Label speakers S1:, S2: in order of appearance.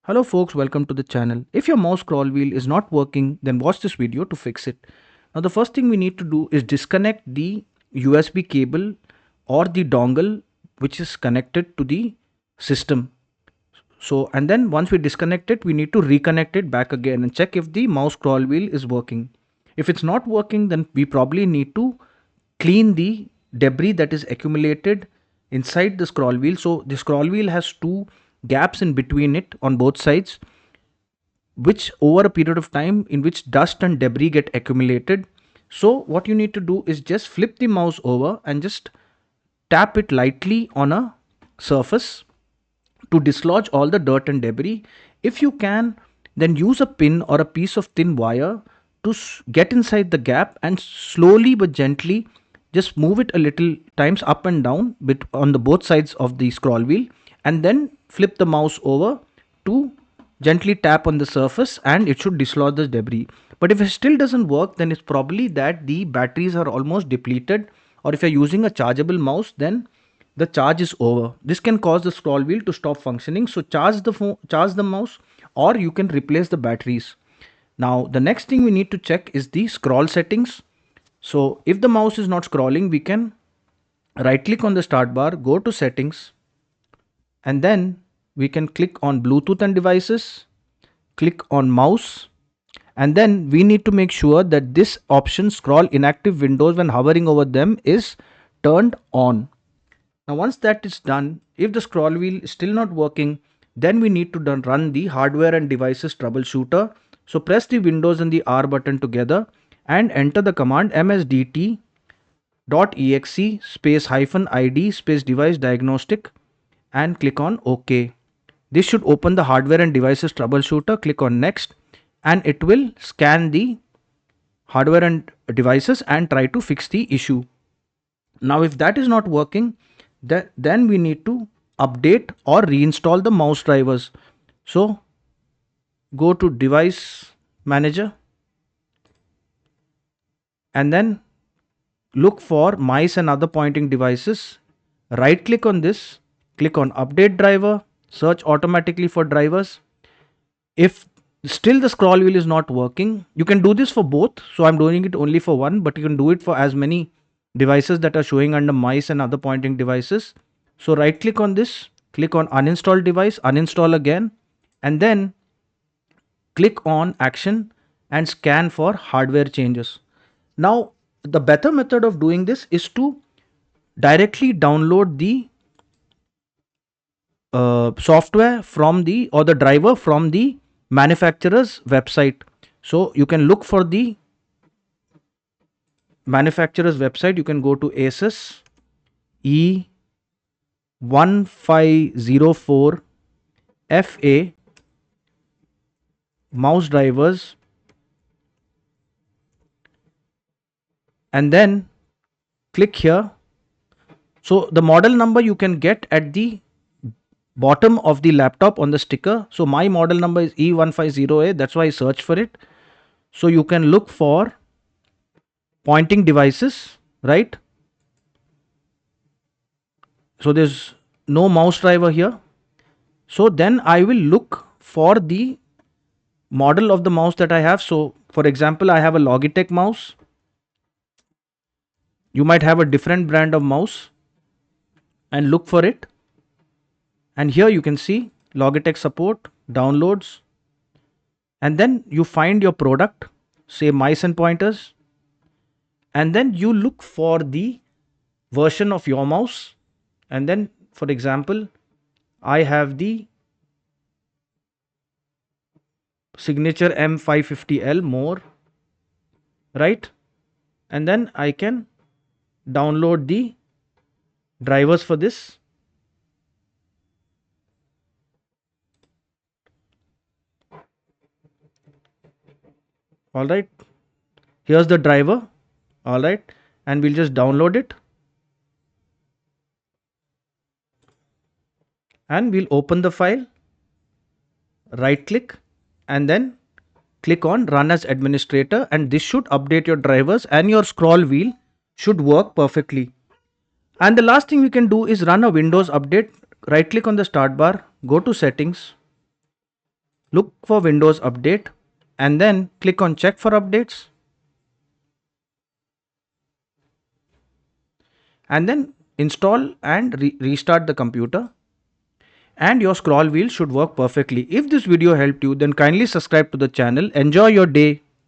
S1: Hello folks, welcome to the channel. If your mouse scroll wheel is not working, then watch this video to fix it. Now the first thing we need to do is disconnect the USB cable or the dongle which is connected to the system. And then once we disconnect it, we need to reconnect it back again and check if the mouse scroll wheel is working. If it's not working, then we probably need to clean the debris that is accumulated inside the scroll wheel. So the scroll wheel has two gaps in between it on both sides, which over a period of time in which dust and debris get accumulated. So what you need to do is just flip the mouse over and just tap it lightly on a surface to dislodge all the dirt and debris. If you can, then use a pin or a piece of thin wire to get inside the gap and slowly but gently just move it a little times up and down on the both sides of the scroll wheel, and then flip the mouse over to gently tap on the surface and it should dislodge the debris. But if it still doesn't work, then it's probably that the batteries are almost depleted, or if you're using a chargeable mouse, then the charge is over. This can cause the scroll wheel to stop functioning. So charge the mouse, or you can replace the batteries. Now the next thing we need to check is the scroll settings. So if the mouse is not scrolling, we can right click on the start bar, go to settings, and then we can click on Bluetooth and devices, click on mouse, and then we need to make sure that this option scroll inactive windows when hovering over them is turned on. Now once that is done, if the scroll wheel is still not working, then we need to run the hardware and devices troubleshooter. So press the Windows and the R button together and enter the command msdt.exe space -id space device diagnostic and click on OK. This should open the hardware and devices troubleshooter. Click on next and it will scan the hardware and devices and try to fix the issue. Now if that is not working, then we need to update or reinstall the mouse drivers. So go to device manager and then look for mice and other pointing devices. Right click on this, click on update driver, search automatically for drivers. If still the scroll wheel is not working, you can do this for both. So I'm doing it only for one, but you can do it for as many devices that are showing under mice and other pointing devices. So right click on this, click on uninstall device, uninstall again, and then click on action and scan for hardware changes. Now the better method of doing this is to directly download the software from the or the driver from the manufacturer's website. So you can look for the manufacturer's website. You can go to Asus E1504 FA mouse drivers, and then click here. So the model number you can get at the bottom of the laptop on the sticker. So my model number is E150A, that's why I search for it. So you can look for pointing devices, right? So there's no mouse driver here. So then I will look for the model of the mouse that I have. So for example, I have a Logitech mouse. You might have a different brand of mouse and look for it. And here you can see Logitech support, downloads, and then you find your product, say mice and pointers, and then you look for the version of your mouse. And then for example, I have the signature M550L more, right? And then I can download the drivers for this. All right, here's the driver. All right, and we'll just download it and we'll open the file, right click, and then click on run as administrator, and this should update your drivers and your scroll wheel should work perfectly. And the last thing we can do is run a Windows update. Right click on the start bar, go to settings, Look for Windows Update and then click on Check for updates, and then install and restart the computer, and your scroll wheel should work perfectly. If this video helped you, then kindly subscribe to the channel. Enjoy your day.